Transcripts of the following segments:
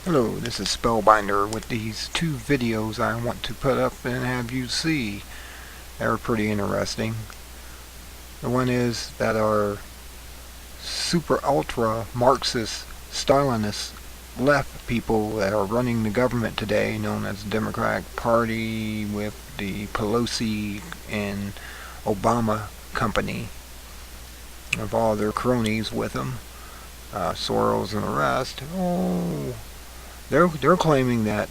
Hello, this is Spellbinder with these two videos I want to put up and have you see. They're pretty interesting. The one is that our super ultra Marxist Stalinist left people that are running the government today, known as the Democratic Party, with the Pelosi and Obama company, of all their cronies with them, Soros and the rest. They're claiming that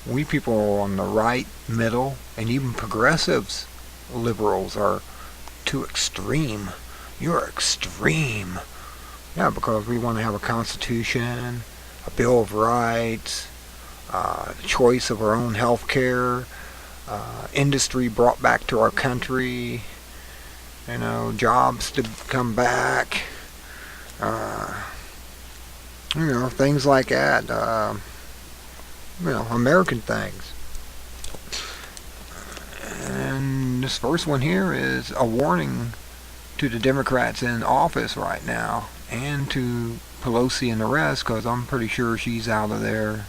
we people on the right, middle, and even progressives, liberals, are too extreme. You're extreme. Yeah, because we want to have a constitution, a Bill of Rights, choice of our own health care, industry brought back to our country, jobs to come back, things like that. American things. And this first one here is a warning to the Democrats in office right now and to Pelosi and the rest, because I'm pretty sure she's out of there.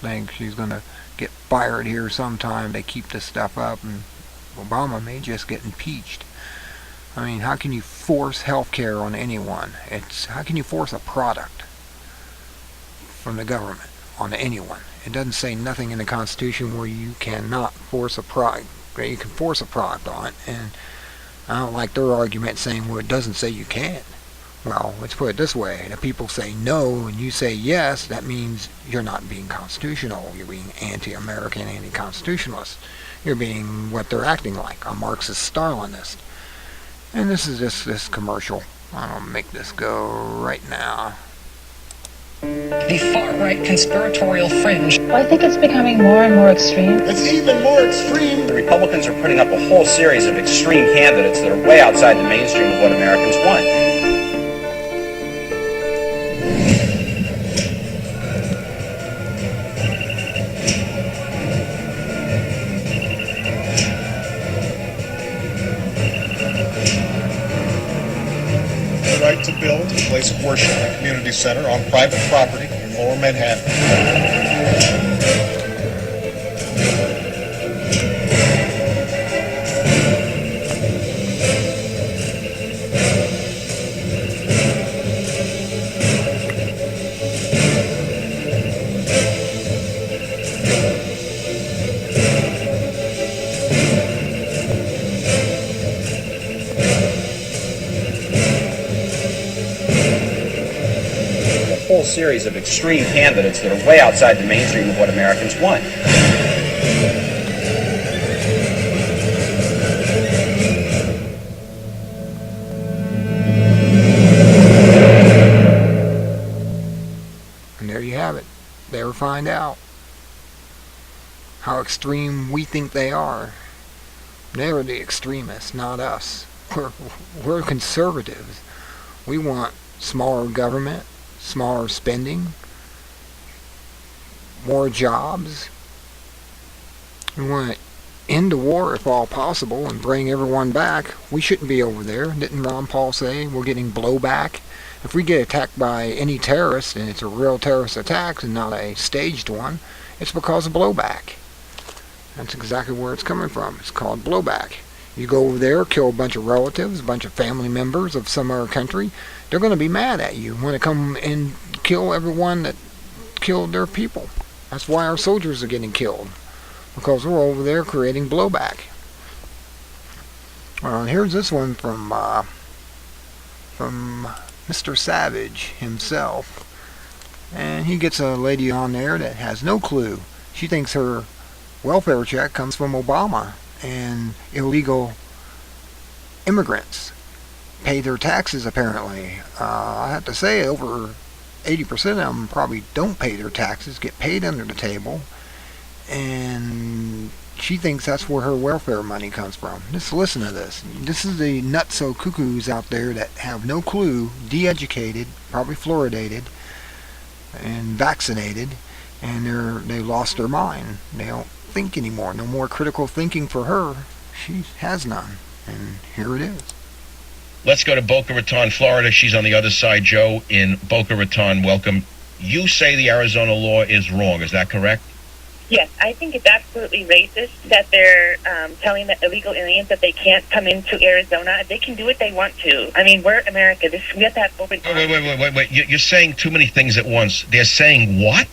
Think she's going to get fired here sometime. They keep this stuff up, and Obama may just get impeached. I mean, how can you force health care on anyone? How can you force a product from the government on anyone? It doesn't say nothing in the Constitution where you cannot force a product. You can force a product on it, and I don't like their argument saying, well, it doesn't say you can't. Well, let's put it this way. If people say no and you say yes, that means you're not being constitutional. You're being anti-American, anti-constitutionalist. You're being what they're acting like, a Marxist Stalinist. And this is just this commercial. I'll make this go right now. The far-right conspiratorial fringe. Well, I think it's becoming more and more extreme. It's even more extreme. The Republicans are putting up a whole series of extreme candidates that are way outside the mainstream of what Americans want. The right to build a place of worship and community center on private property in Lower Manhattan. Whole series of extreme candidates that are way outside the mainstream of what Americans want. And there you have it. They'll find out how extreme we think they are. They're the extremists, not us. We're conservatives. We want smaller government, smaller spending, more jobs. We want to end the war if all possible and bring everyone back. We shouldn't be over there. Didn't Ron Paul say we're getting blowback? If we get attacked by any terrorist and it's a real terrorist attack and not a staged one, it's because of blowback. That's exactly where it's coming from. It's called blowback. You go over there, kill a bunch of relatives, a bunch of family members of some other country, they're going to be mad at you when they come and kill everyone that killed their people. That's why our soldiers are getting killed, because we're over there creating blowback. Here's this one from Mr. Savage himself, and he gets a lady on there that has no clue. She thinks her welfare check comes from Obama and illegal immigrants pay their taxes, apparently. I have to say, over 80% of them probably don't pay their taxes, get paid under the table, and she thinks that's where her welfare money comes from. Just listen to this. This is the nutso cuckoos out there that have no clue, de-educated, probably fluoridated, and vaccinated, and they lost their mind. They don't think anymore. No more critical thinking for her. She has none. And here it is. Let's go to Boca Raton, Florida. She's on the other side. Joe in Boca Raton. Welcome You say the Arizona law is wrong. Is that correct? Yes, I think it's absolutely racist that they're telling the illegal aliens that they can't come into Arizona. They can do what they want to. I mean, we're America. We have to have open. Wait. You're saying too many things at once. They're saying what?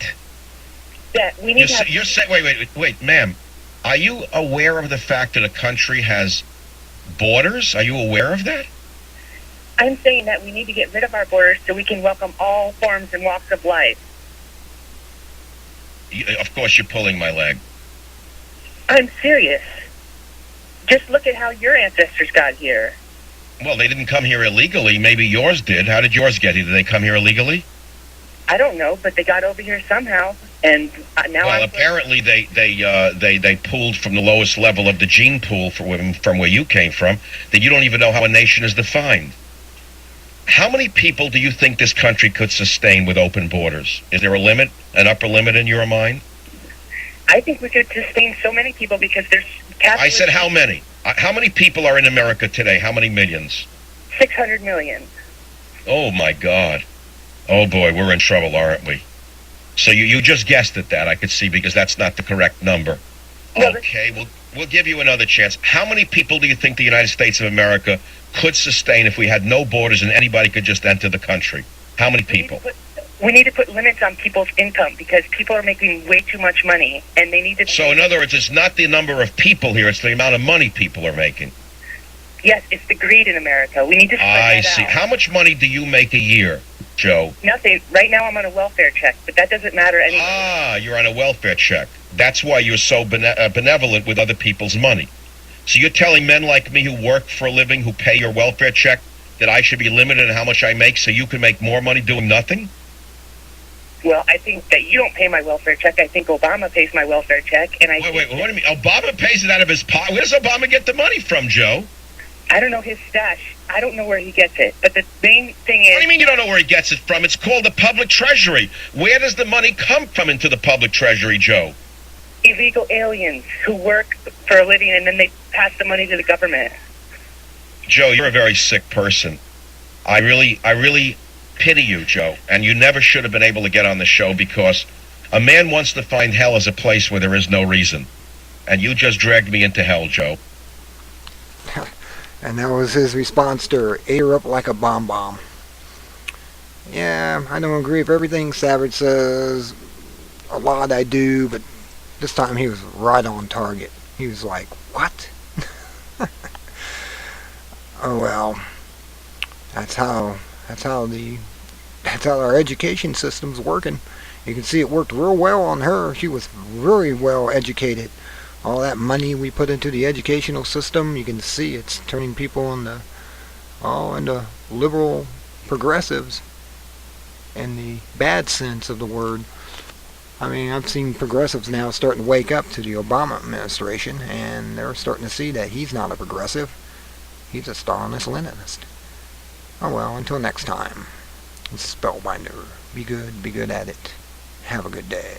That we need to have. You're saying, wait, ma'am. Are you aware of the fact that a country has borders? Are you aware of that? I'm saying that we need to get rid of our borders so we can welcome all forms and walks of life. Of course, you're pulling my leg. I'm serious. Just look at how your ancestors got here. Well, they didn't come here illegally. Maybe yours did. How did yours get here? Did they come here illegally? I don't know, but they got over here somehow, and now. Well, apparently they pulled from the lowest level of the gene pool from where you came from. That you don't even know how a nation is defined. How many people do you think this country could sustain with open borders? Is there a limit, an upper limit in your mind? I think we could sustain so many people because there's. I said how many? How many people are in America today? How many millions? 600 million. Oh my God. Oh boy, we're in trouble, aren't we? So you just guessed at that, I could see, because that's not the correct number. Okay, we'll give you another chance. How many people do you think the United States of America could sustain if we had no borders and anybody could just enter the country? How many people? We need to put limits on people's income because people are making way too much money, and they need to. So in other words, it's not the number of people here, it's the amount of money people are making. Yes, it's the greed in America. We need to spread I that see. out. How much money do you make a year, Joe? Nothing. Right now I'm on a welfare check, but that doesn't matter anymore. Ah, you're on a welfare check. That's why you're so benevolent with other people's money. So you're telling men like me who work for a living, who pay your welfare check, that I should be limited in how much I make so you can make more money doing nothing? Well, I think that you don't pay my welfare check. I think Obama pays my welfare check, and Wait, what do you mean? Obama pays it out of his pocket? Where does Obama get the money from, Joe? I don't know his stash. I don't know where he gets it. But the main thing is... What do you mean you don't know where he gets it from? It's called the public treasury. Where does the money come from into the public treasury, Joe? Illegal aliens who work for a living, and then they pass the money to the government. Joe, you're a very sick person. I really pity you, Joe. And you never should have been able to get on the show because a man wants to find hell as a place where there is no reason. And you just dragged me into hell, Joe. And that was his response to her. Ate her up like a bomb. Yeah, I don't agree with everything Savage says. A lot I do, but this time he was right on target. He was like, what? Oh well. That's how our education system's working. You can see it worked real well on her. She was very well educated. All that money we put into the educational system, you can see it's turning people into liberal progressives in the bad sense of the word. I mean, I've seen progressives now starting to wake up to the Obama administration, and they're starting to see that he's not a progressive. He's a Stalinist-Leninist. Oh well, until next time. Spellbinder. Be good at it. Have a good day.